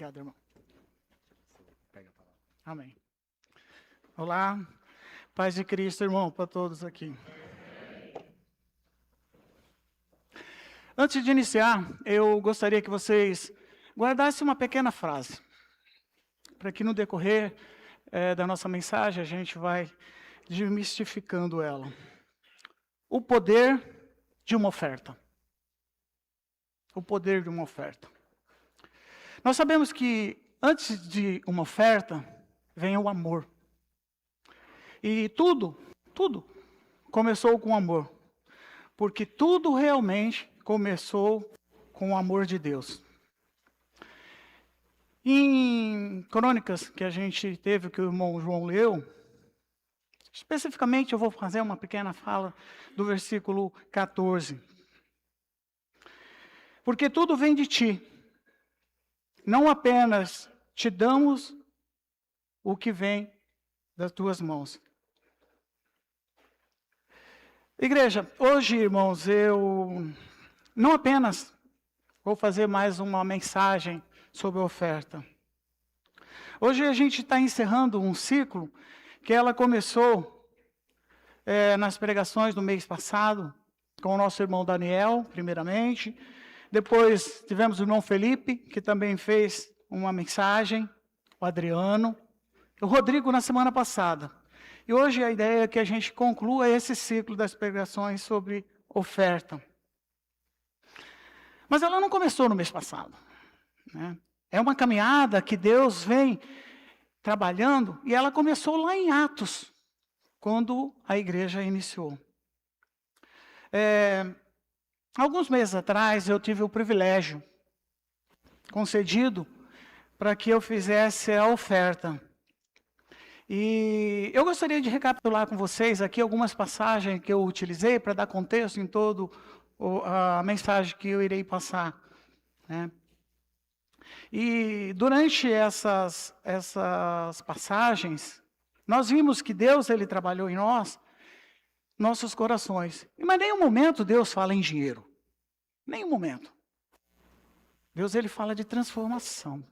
Obrigado, irmão. Amém. Olá, paz de Cristo, irmão, para todos aqui. Antes de iniciar, eu gostaria que vocês guardassem uma pequena frase, para que no decorrer da nossa mensagem a gente vai desmistificando ela. O poder de uma oferta. O poder de uma oferta. Nós sabemos que antes de uma oferta, vem o amor. E tudo começou com amor. Porque tudo realmente começou com o amor de Deus. Em Crônicas, que a gente teve, que o irmão João leu, especificamente eu vou fazer uma pequena fala do versículo 14. Porque tudo vem de ti. Não apenas te damos o que vem das tuas mãos. Igreja, hoje, irmãos, eu não apenas vou fazer mais uma mensagem sobre a oferta. Hoje a gente está encerrando um ciclo que ela começou nas pregações do mês passado, com o nosso irmão Daniel, primeiramente. Depois tivemos o irmão Felipe, que também fez uma mensagem, o Adriano, o Rodrigo na semana passada. E hoje a ideia é que a gente conclua esse ciclo das pregações sobre oferta. Mas ela não começou no mês passado, né? É uma caminhada que Deus vem trabalhando e ela começou lá em Atos, quando a igreja iniciou. Alguns meses atrás eu tive o privilégio concedido para que eu fizesse a oferta. E eu gostaria de recapitular com vocês aqui algumas passagens que eu utilizei para dar contexto em toda a mensagem que eu irei passar, né? E durante essas passagens, nós vimos que Deus ele trabalhou em nossos corações. Mas em nenhum momento Deus fala em dinheiro. Nenhum momento. Deus ele fala de transformação.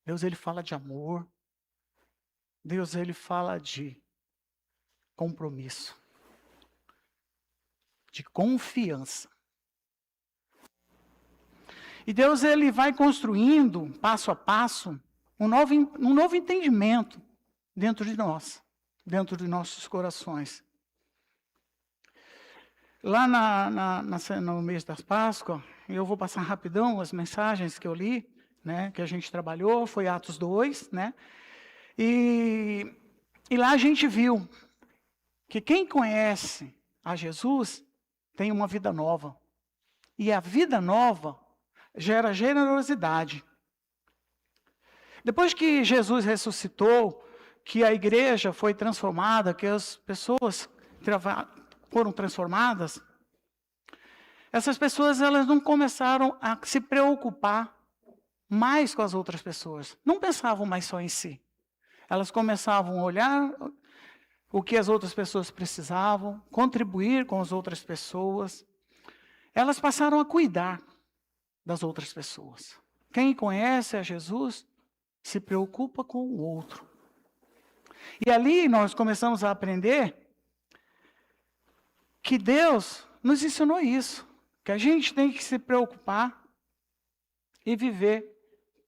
Deus ele fala de amor. Deus ele fala de compromisso, de confiança. E Deus ele vai construindo, passo a passo, um novo entendimento dentro de nós, dentro de nossos corações. Lá no mês das Páscoas, eu vou passar rapidão as mensagens que eu li, né, que a gente trabalhou, foi Atos 2, né? E lá a gente viu que quem conhece a Jesus tem uma vida nova. E a vida nova gera generosidade. Depois que Jesus ressuscitou, que a igreja foi transformada, que as pessoas foram transformadas, essas pessoas elas não começaram a se preocupar mais com as outras pessoas. Não pensavam mais só em si. Elas começavam a olhar o que as outras pessoas precisavam, contribuir com as outras pessoas. Elas passaram a cuidar das outras pessoas. Quem conhece a Jesus se preocupa com o outro. E ali nós começamos a aprender que Deus nos ensinou isso, que a gente tem que se preocupar e viver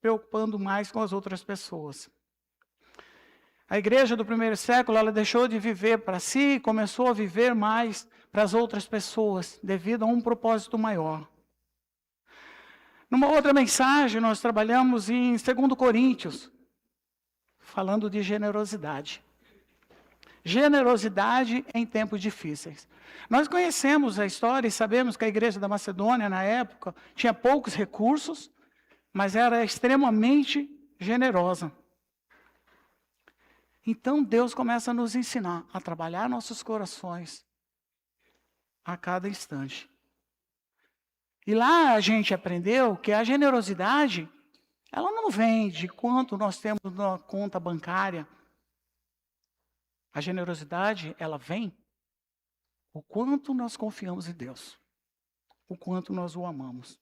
preocupando mais com as outras pessoas. A igreja do primeiro século, ela deixou de viver para si e começou a viver mais para as outras pessoas, devido a um propósito maior. Numa outra mensagem, nós trabalhamos em 2 Coríntios, falando de generosidade. Generosidade em tempos difíceis. Nós conhecemos a história e sabemos que a igreja da Macedônia, na época, tinha poucos recursos, mas era extremamente generosa. Então, Deus começa a nos ensinar a trabalhar nossos corações a cada instante. E lá a gente aprendeu que a generosidade, ela não vem de quanto nós temos na conta bancária. A generosidade, ela vem o quanto nós confiamos em Deus, o quanto nós o amamos.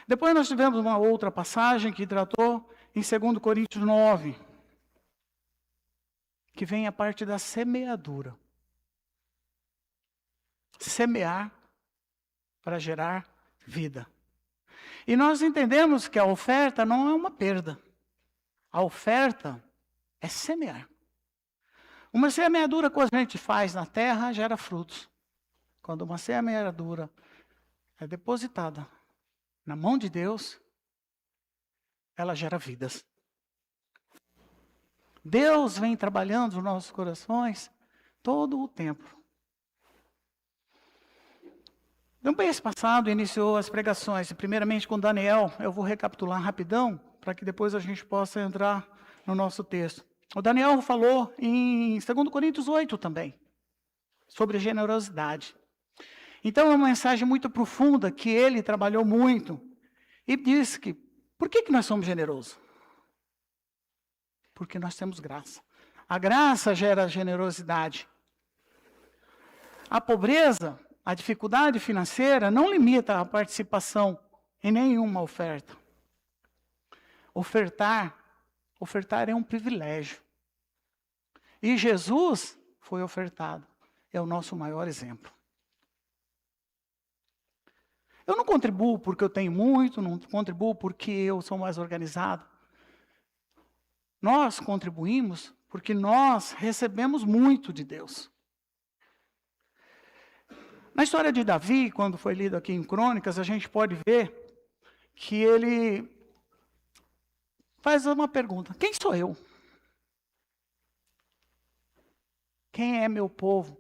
Depois nós tivemos uma outra passagem que tratou em 2 Coríntios 9, que vem a parte da semeadura. Semear para gerar vida. E nós entendemos que a oferta não é uma perda. A oferta é semear. Uma semeadura que a gente faz na terra gera frutos. Quando uma semeadura é depositada na mão de Deus, ela gera vidas. Deus vem trabalhando nos nossos corações todo o tempo. No mês passado iniciou as pregações, primeiramente com Daniel. Eu vou recapitular rapidão, para que depois a gente possa entrar no nosso texto. O Daniel falou em 2 Coríntios 8 também, sobre generosidade. Então é uma mensagem muito profunda, que ele trabalhou muito, e diz que, por que nós somos generosos? Porque nós temos graça. A graça gera generosidade. A pobreza, a dificuldade financeira não limita a participação em nenhuma oferta. Ofertar é um privilégio. E Jesus foi ofertado. É o nosso maior exemplo. Eu não contribuo porque eu tenho muito, não contribuo porque eu sou mais organizado. Nós contribuímos porque nós recebemos muito de Deus. Na história de Davi, quando foi lido aqui em Crônicas, a gente pode ver que ele faz uma pergunta: quem sou eu? Quem é meu povo?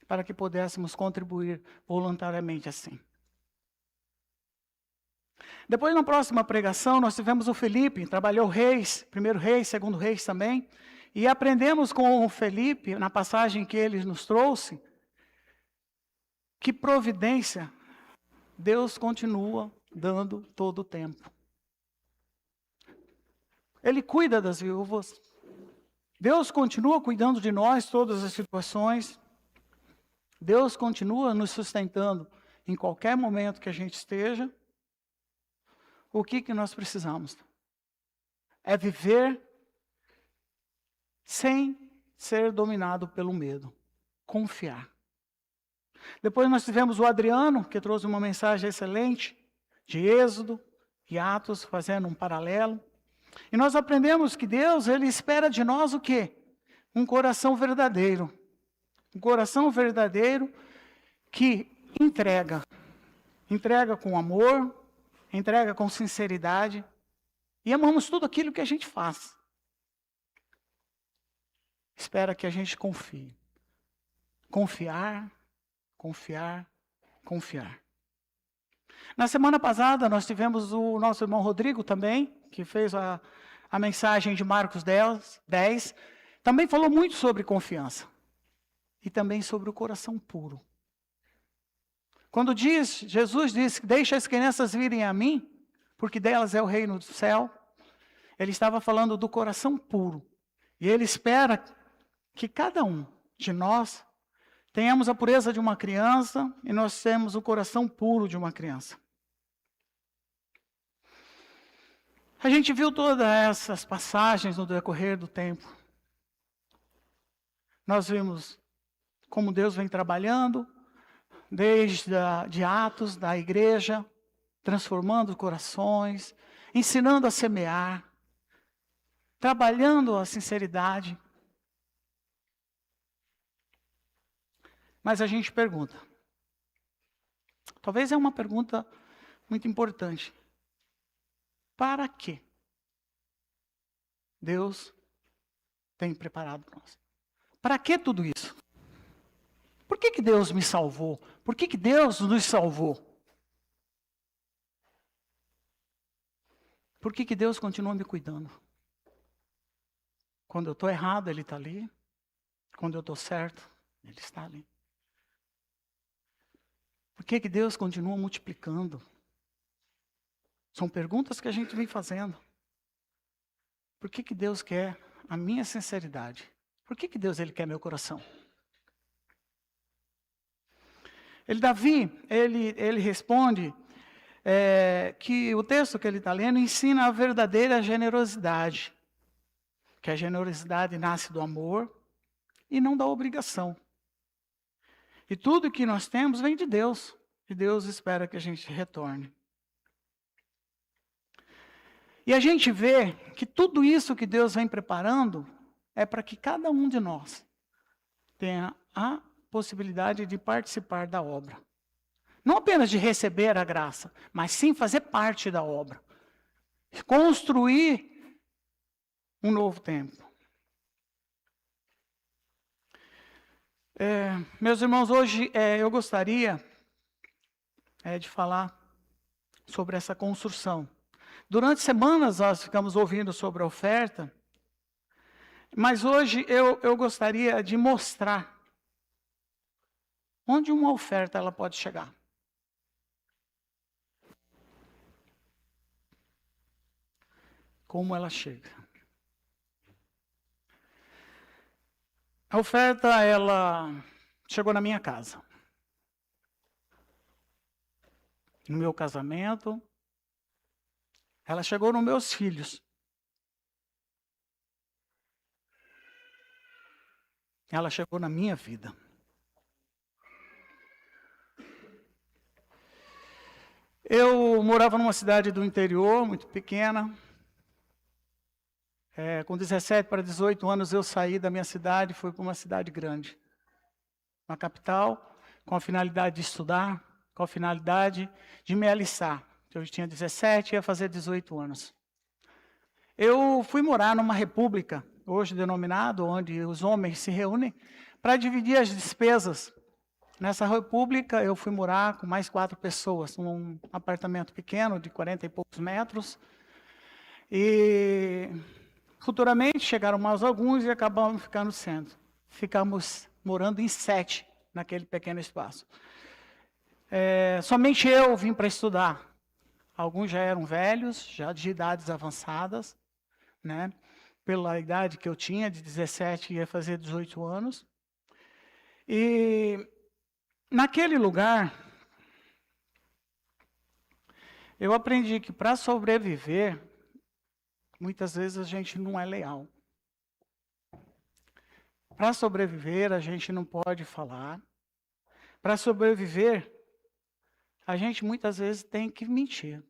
Para que pudéssemos contribuir voluntariamente assim. Depois, na próxima pregação, nós tivemos o Felipe, trabalhou Reis, 1º Reis, 2º Reis também, e aprendemos com o Felipe, na passagem que ele nos trouxe, que providência Deus continua dando todo o tempo. Ele cuida das viúvas. Deus continua cuidando de nós, todas as situações. Deus continua nos sustentando em qualquer momento que a gente esteja. O que nós precisamos? É viver sem ser dominado pelo medo. Confiar. Depois nós tivemos o Adriano, que trouxe uma mensagem excelente, de Êxodo e Atos, fazendo um paralelo. E nós aprendemos que Deus, Ele espera de nós o quê? Um coração verdadeiro. Um coração verdadeiro que entrega. Entrega com amor, entrega com sinceridade. E amamos tudo aquilo que a gente faz. Espera que a gente confie. Confiar, confiar, confiar. Na semana passada, nós tivemos o nosso irmão Rodrigo também, que fez a mensagem de Marcos 10. Também falou muito sobre confiança. E também sobre o coração puro. Quando Jesus diz, deixa as crianças virem a mim, porque delas é o reino do céu, ele estava falando do coração puro. E ele espera que cada um de nós tenhamos a pureza de uma criança e nós temos o coração puro de uma criança. A gente viu todas essas passagens no decorrer do tempo. Nós vimos como Deus vem trabalhando, desde de Atos, da igreja, transformando corações, ensinando a semear, trabalhando a sinceridade. Mas a gente pergunta, talvez é uma pergunta muito importante. Para que Deus tem preparado nós? Para que tudo isso? Por que Deus me salvou? Por que Deus nos salvou? Por que Deus continua me cuidando? Quando eu estou errado, Ele está ali. Quando eu estou certo, Ele está ali. Por que Deus continua multiplicando? São perguntas que a gente vem fazendo. Por que Deus quer a minha sinceridade? Por que Deus Ele quer meu coração? Davi, ele responde que o texto que ele está lendo ensina a verdadeira generosidade, que a generosidade nasce do amor e não da obrigação. E tudo que nós temos vem de Deus, e Deus espera que a gente retorne. E a gente vê que tudo isso que Deus vem preparando é para que cada um de nós tenha a possibilidade de participar da obra. Não apenas de receber a graça, mas sim fazer parte da obra. Construir um novo tempo. Meus irmãos, hoje eu gostaria de falar sobre essa construção. Durante semanas nós ficamos ouvindo sobre a oferta, mas hoje eu gostaria de mostrar onde uma oferta ela pode chegar. Como ela chega. A oferta, ela chegou na minha casa. No meu casamento. Ela chegou nos meus filhos. Ela chegou na minha vida. Eu morava numa cidade do interior, muito pequena. Com 17 para 18 anos eu saí da minha cidade e fui para uma cidade grande. Uma capital, com a finalidade de estudar, com a finalidade de me alistar. Eu tinha 17 e ia fazer 18 anos. Eu fui morar numa república, hoje denominado, onde os homens se reúnem, para dividir as despesas. Nessa república eu fui morar com mais 4 pessoas, num apartamento pequeno de 40 e poucos metros. E futuramente chegaram mais alguns e acabamos ficando sendo. Ficamos morando em 7 naquele pequeno espaço. Somente eu vim para estudar. Alguns já eram velhos, já de idades avançadas, né? Pela idade que eu tinha, de 17, ia fazer 18 anos. E naquele lugar, eu aprendi que para sobreviver, muitas vezes a gente não é leal. Para sobreviver, a gente não pode falar. Para sobreviver, a gente muitas vezes tem que mentir.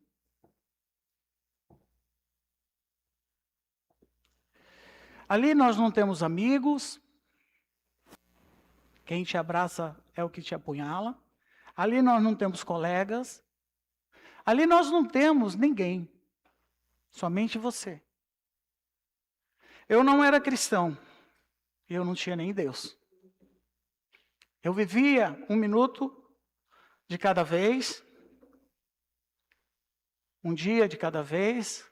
Ali nós não temos amigos. Quem te abraça é o que te apunhala. Ali nós não temos colegas. Ali nós não temos ninguém. Somente você. Eu não era cristão. Eu não tinha nem Deus. Eu vivia 1 minuto de cada vez. Um dia de cada vez.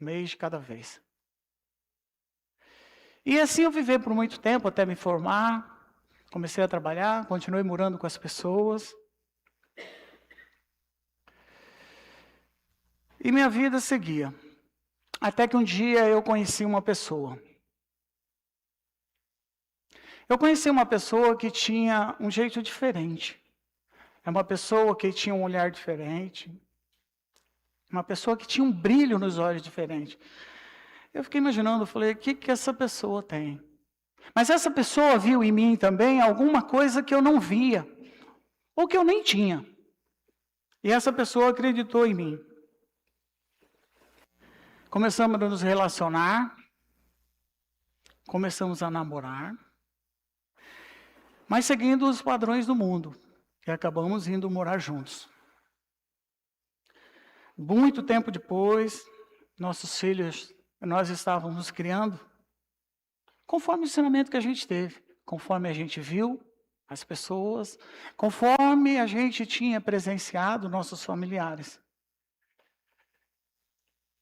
Mês de cada vez. E assim eu vivi por muito tempo, até me formar. Comecei a trabalhar, continuei morando com as pessoas. E minha vida seguia. Até que um dia eu conheci uma pessoa. Eu conheci uma pessoa que tinha um jeito diferente. É uma pessoa que tinha um olhar diferente. Uma pessoa que tinha um brilho nos olhos diferente. Eu fiquei imaginando, falei, o que essa pessoa tem? Mas essa pessoa viu em mim também alguma coisa que eu não via. Ou que eu nem tinha. E essa pessoa acreditou em mim. Começamos a nos relacionar. Começamos a namorar. Mas seguindo os padrões do mundo. E acabamos indo morar juntos. Muito tempo depois, nossos filhos, nós estávamos nos criando conforme o ensinamento que a gente teve, conforme a gente viu as pessoas, conforme a gente tinha presenciado nossos familiares.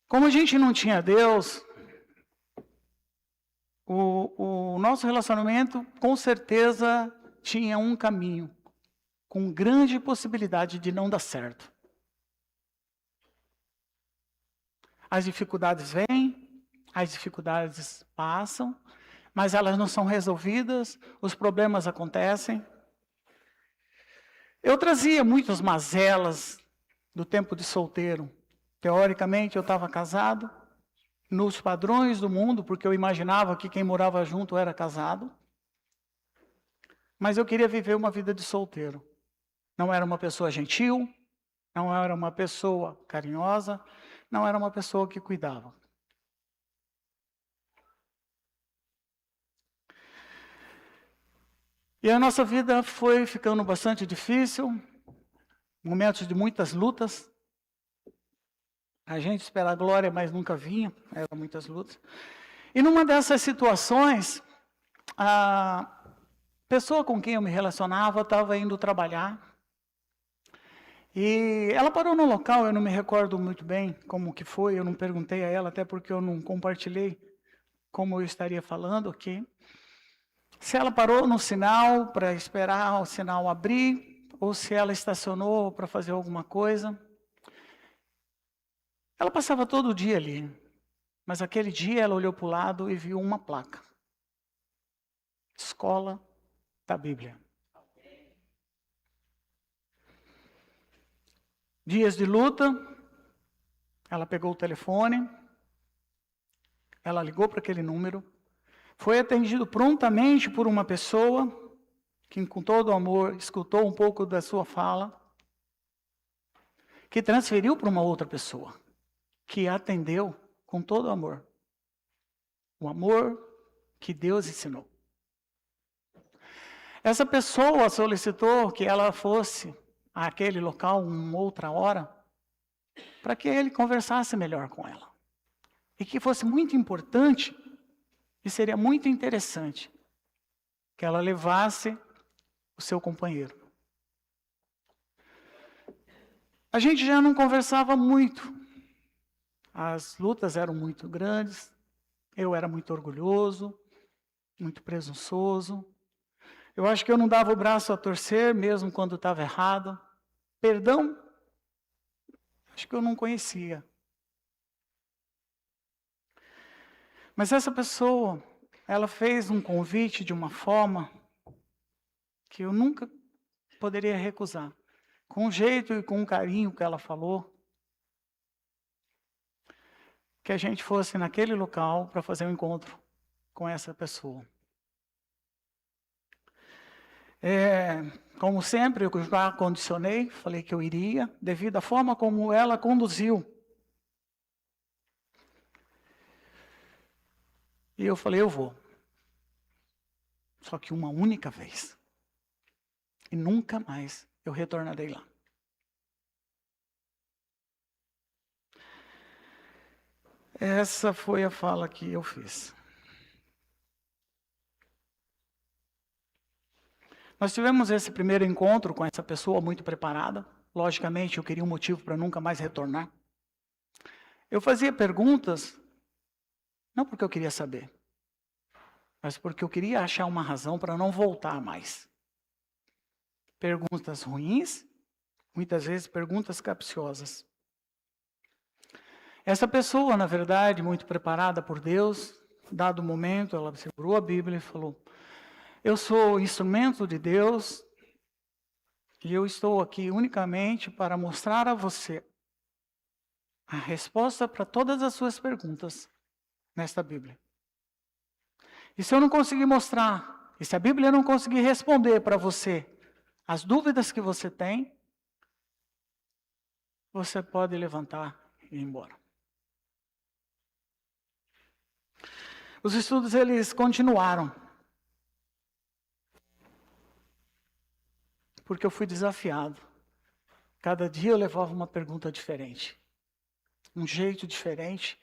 Como a gente não tinha Deus, o nosso relacionamento com certeza tinha um caminho, com grande possibilidade de não dar certo. As dificuldades vêm, as dificuldades passam, mas elas não são resolvidas, os problemas acontecem. Eu trazia muitas mazelas do tempo de solteiro. Teoricamente, eu estava casado, nos padrões do mundo, porque eu imaginava que quem morava junto era casado. Mas eu queria viver uma vida de solteiro. Não era uma pessoa gentil, não era uma pessoa carinhosa, não era uma pessoa que cuidava. E a nossa vida foi ficando bastante difícil, momentos de muitas lutas. A gente espera a glória, mas nunca vinha, eram muitas lutas. E numa dessas situações, a pessoa com quem eu me relacionava estava indo trabalhar. E ela parou no local, eu não me recordo muito bem como que foi, eu não perguntei a ela, até porque eu não compartilhei como eu estaria falando aqui. Se ela parou no sinal para esperar o sinal abrir, ou se ela estacionou para fazer alguma coisa. Ela passava todo dia ali, mas aquele dia ela olhou para o lado e viu uma placa. Escola da Bíblia. Dias de luta, ela pegou o telefone, ela ligou para aquele número, foi atendido prontamente por uma pessoa que, com todo amor, escutou um pouco da sua fala, que transferiu para uma outra pessoa, que atendeu com todo amor. O amor que Deus ensinou. Essa pessoa solicitou que ela fosse àquele local uma outra hora, para que ele conversasse melhor com ela. E que fosse muito importante, e seria muito interessante, que ela levasse o seu companheiro. A gente já não conversava muito. As lutas eram muito grandes, eu era muito orgulhoso, muito presunçoso. Eu acho que eu não dava o braço a torcer, mesmo quando estava errado. Perdão, acho que eu não conhecia. Mas essa pessoa, ela fez um convite de uma forma que eu nunca poderia recusar. Com o jeito e com o carinho que ela falou, que a gente fosse naquele local para fazer um encontro com essa pessoa. Como sempre, eu já condicionei, falei que eu iria, devido à forma como ela conduziu. E eu falei, eu vou. Só que uma única vez. E nunca mais eu retornarei lá. Essa foi a fala que eu fiz. Nós tivemos esse primeiro encontro com essa pessoa muito preparada. Logicamente, eu queria um motivo para nunca mais retornar. Eu fazia perguntas, não porque eu queria saber, mas porque eu queria achar uma razão para não voltar mais. Perguntas ruins, muitas vezes perguntas capciosas. Essa pessoa, na verdade, muito preparada por Deus, dado o momento, ela segurou a Bíblia e falou, eu sou instrumento de Deus e eu estou aqui unicamente para mostrar a você a resposta para todas as suas perguntas nesta Bíblia. E se eu não conseguir mostrar, e se a Bíblia não conseguir responder para você as dúvidas que você tem, você pode levantar e ir embora. Os estudos, eles continuaram. Porque eu fui desafiado. Cada dia eu levava uma pergunta diferente. Um jeito diferente.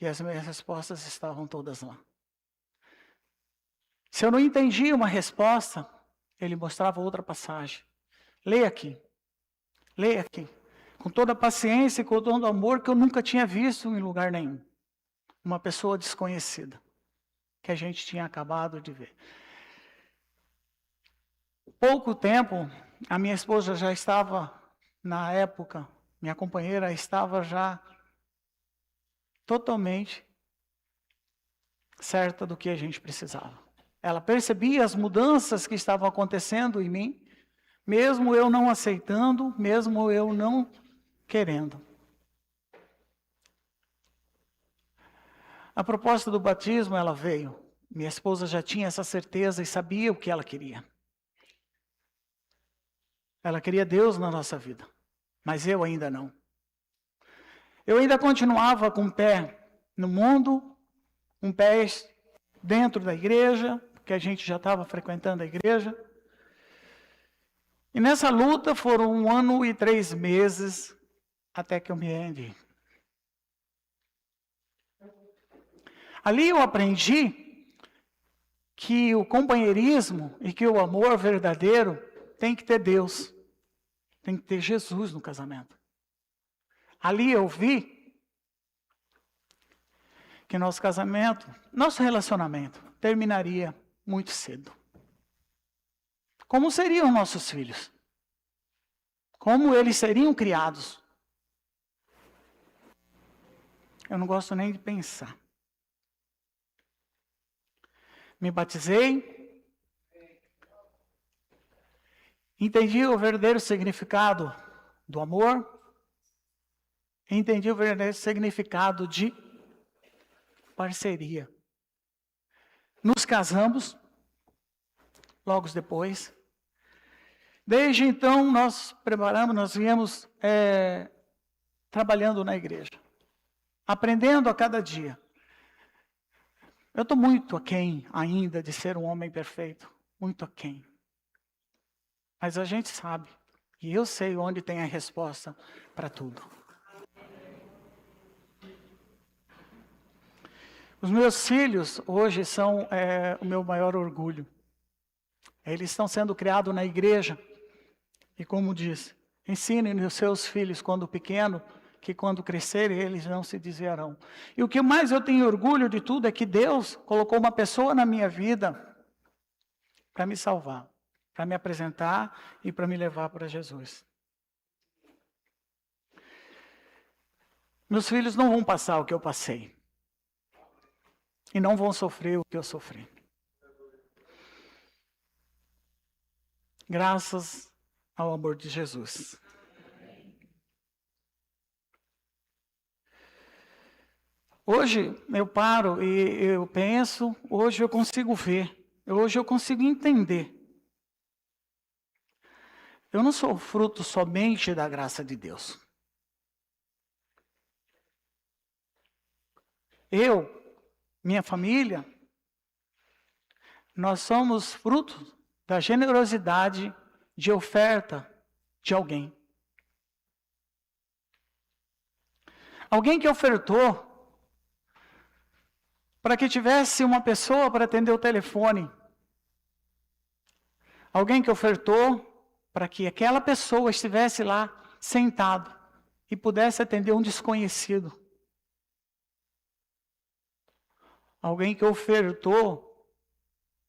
E as minhas respostas estavam todas lá. Se eu não entendia uma resposta, ele mostrava outra passagem. Leia aqui. Leia aqui. Com toda a paciência e com todo o amor que eu nunca tinha visto em lugar nenhum. Uma pessoa desconhecida. Que a gente tinha acabado de ver. Pouco tempo, a minha esposa já estava, na época, minha companheira estava já totalmente certa do que a gente precisava. Ela percebia as mudanças que estavam acontecendo em mim, mesmo eu não aceitando, mesmo eu não querendo. A proposta do batismo, ela veio. Minha esposa já tinha essa certeza e sabia o que ela queria. Ela queria Deus na nossa vida, mas eu ainda não. Eu ainda continuava com um pé no mundo, um pé dentro da igreja, porque a gente já estava frequentando a igreja. E nessa luta foram 1 ano e 3 meses até que eu me rendi. Ali eu aprendi que o companheirismo e que o amor verdadeiro tem que ter Deus, tem que ter Jesus no casamento. Ali eu vi que nosso casamento, nosso relacionamento terminaria muito cedo. Como seriam nossos filhos? Como eles seriam criados? Eu não gosto nem de pensar. Me batizei, entendi o verdadeiro significado do amor, entendi o verdadeiro significado de parceria. Nos casamos, logo depois. Desde então, nós viemos trabalhando na igreja, aprendendo a cada dia. Eu estou muito aquém ainda de ser um homem perfeito, muito aquém. Mas a gente sabe, e eu sei onde tem a resposta para tudo. Os meus filhos hoje são o meu maior orgulho. Eles estão sendo criados na igreja. E como diz, ensinem os seus filhos quando pequeno, que quando crescerem eles não se desviarão. E o que mais eu tenho orgulho de tudo é que Deus colocou uma pessoa na minha vida para me salvar, para me apresentar e para me levar para Jesus. Meus filhos não vão passar o que eu passei. E não vão sofrer o que eu sofri. Graças ao amor de Jesus. Hoje eu paro e eu penso, hoje eu consigo ver, hoje eu consigo entender. Eu não sou fruto somente da graça de Deus. Eu, minha família, nós somos fruto da generosidade de oferta de alguém. Alguém que ofertou para que tivesse uma pessoa para atender o telefone. Alguém que ofertou para que aquela pessoa estivesse lá sentado e pudesse atender um desconhecido. Alguém que ofertou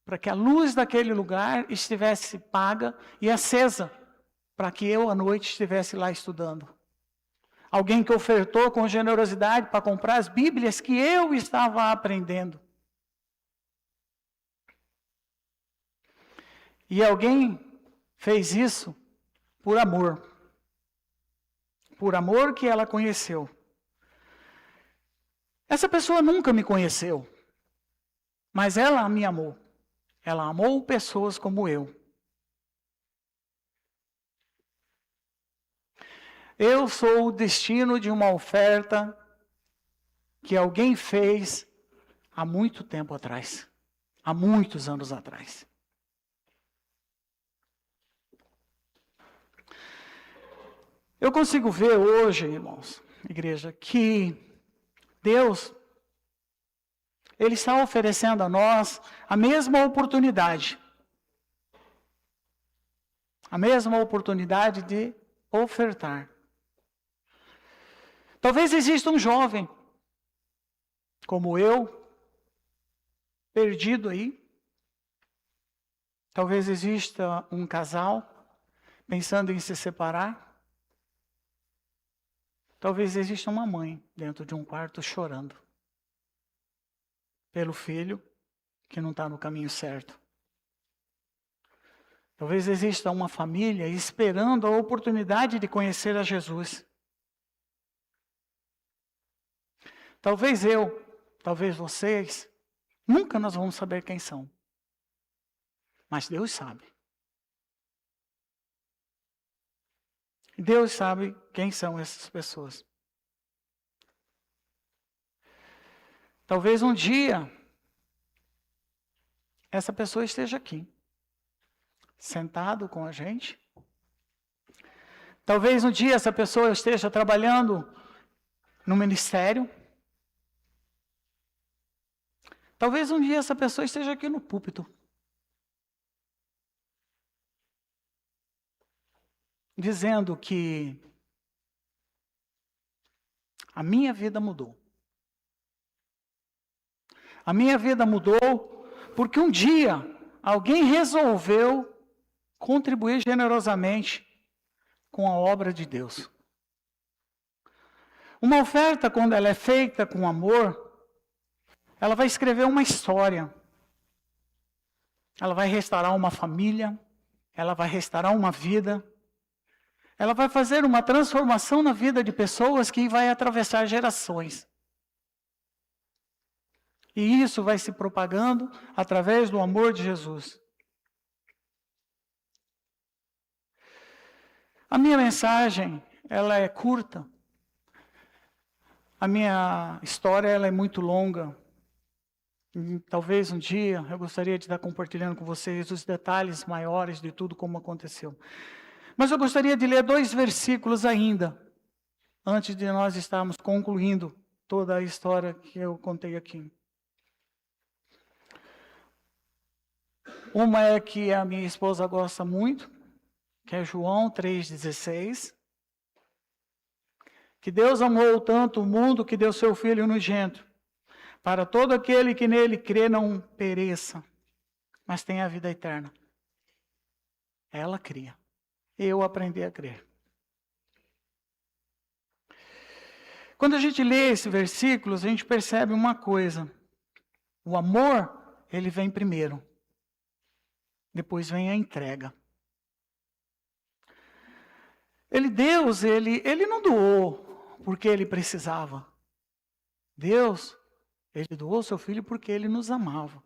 para que a luz daquele lugar estivesse paga e acesa, para que eu à noite estivesse lá estudando. Alguém que ofertou com generosidade para comprar as Bíblias que eu estava aprendendo. E alguém fez isso por amor. Por amor que ela conheceu. Essa pessoa nunca me conheceu, mas ela me amou. Ela amou pessoas como eu. Eu sou o destino de uma oferta que alguém fez há muito tempo atrás. Há muitos anos atrás. Eu consigo ver hoje, irmãos, igreja, que Deus, Ele está oferecendo a nós a mesma oportunidade. A mesma oportunidade de ofertar. Talvez exista um jovem, como eu, perdido aí. Talvez exista um casal pensando em se separar. Talvez exista uma mãe dentro de um quarto chorando pelo filho que não está no caminho certo. Talvez exista uma família esperando a oportunidade de conhecer a Jesus. Talvez eu, talvez vocês, nunca nós vamos saber quem são. Mas Deus sabe. Deus sabe quem são essas pessoas. Talvez um dia essa pessoa esteja aqui, sentado com a gente. Talvez um dia essa pessoa esteja trabalhando no ministério. Talvez um dia essa pessoa esteja aqui no púlpito. Dizendo que a minha vida mudou. A minha vida mudou porque um dia alguém resolveu contribuir generosamente com a obra de Deus. Uma oferta, quando ela é feita com amor, ela vai escrever uma história. Ela vai restaurar uma família, ela vai restaurar uma vida. Ela vai fazer uma transformação na vida de pessoas que vai atravessar gerações. E isso vai se propagando através do amor de Jesus. A minha mensagem, ela é curta. A minha história, ela é muito longa. E talvez um dia eu gostaria de estar compartilhando com vocês os detalhes maiores de tudo como aconteceu. Mas eu gostaria de ler 2 versículos ainda, antes de nós estarmos concluindo toda a história que eu contei aqui. Uma é que a minha esposa gosta muito, que é João 3,16. Que Deus amou tanto o mundo que deu seu Filho unigênito, para todo aquele que nele crê não pereça, mas tenha a vida eterna. Ela cria. Eu aprendi a crer. Quando a gente lê esse versículo, a gente percebe uma coisa. O amor, ele vem primeiro. Depois vem a entrega. Deus não doou porque ele precisava. Deus, ele doou seu Filho porque ele nos amava.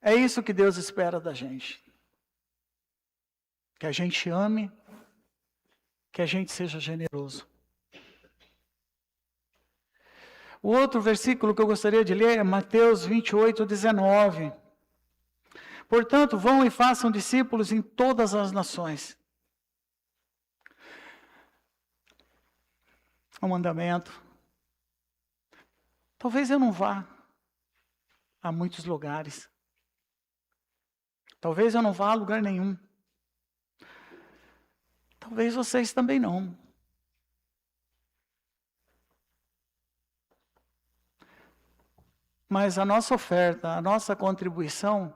É isso que Deus espera da gente. Que a gente ame, que a gente seja generoso. O outro versículo que eu gostaria de ler é Mateus 28:19. Portanto, vão e façam discípulos em todas as nações. Um mandamento. Talvez eu não vá a muitos lugares. Talvez eu não vá a lugar nenhum. Talvez vocês também não. Mas a nossa oferta, a nossa contribuição,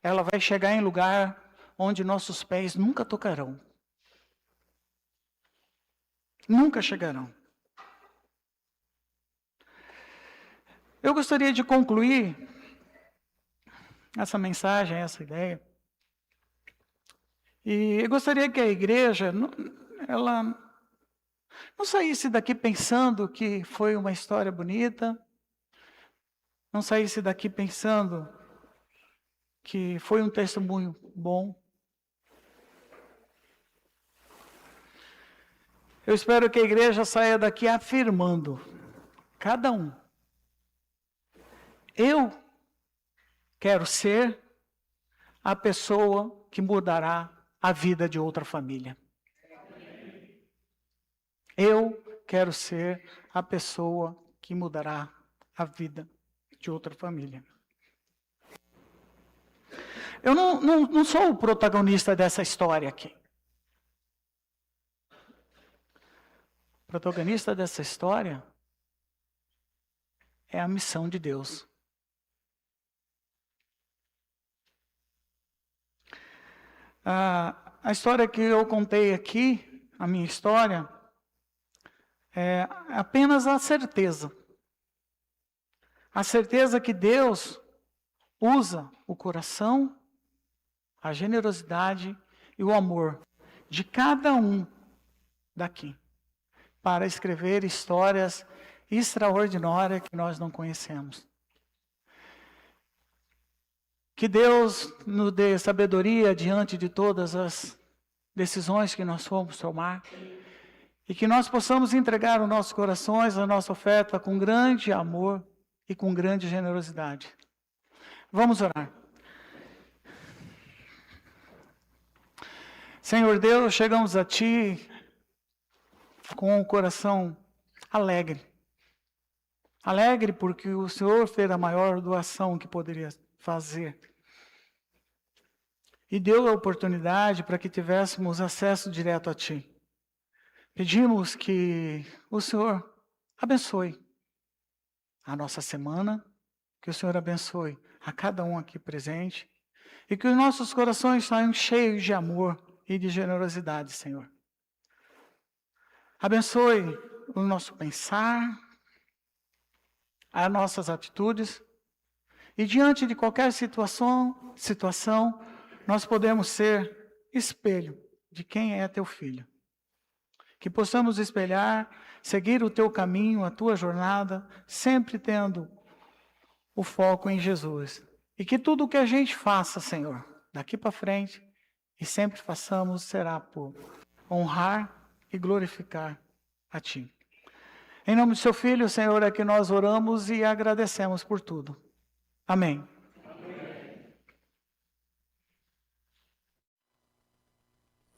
ela vai chegar em lugar onde nossos pés nunca tocarão. Nunca chegarão. Eu gostaria de concluir essa mensagem, essa ideia. E eu gostaria que a igreja, ela não saísse daqui pensando que foi uma história bonita, não saísse daqui pensando que foi um testemunho bom. Eu espero que a igreja saia daqui afirmando, cada um, eu quero ser a pessoa que mudará a vida de outra família. Eu quero ser a pessoa que mudará a vida de outra família. Eu não sou o protagonista dessa história aqui. O protagonista dessa história é a missão de Deus. A história que eu contei aqui, a minha história, é apenas a certeza. A certeza que Deus usa o coração, a generosidade e o amor de cada um daqui para escrever histórias extraordinárias que nós não conhecemos. Que Deus nos dê sabedoria diante de todas as decisões que nós formos tomar e que nós possamos entregar os nossos corações, a nossa oferta com grande amor e com grande generosidade. Vamos orar. Senhor Deus, chegamos a Ti com o coração alegre. Alegre porque o Senhor fez a maior doação que poderia fazer. E deu a oportunidade para que tivéssemos acesso direto a Ti. Pedimos que o Senhor abençoe a nossa semana, que o Senhor abençoe a cada um aqui presente e que os nossos corações saiam cheios de amor e de generosidade, Senhor. Abençoe o nosso pensar, as nossas atitudes e diante de qualquer situação, nós podemos ser espelho de quem é Teu Filho. Que possamos espelhar, seguir o Teu caminho, a Tua jornada, sempre tendo o foco em Jesus. E que tudo o que a gente faça, Senhor, daqui para frente, e sempre façamos, será por honrar e glorificar a Ti. Em nome do Seu Filho, Senhor, é que nós oramos e agradecemos por tudo. Amém.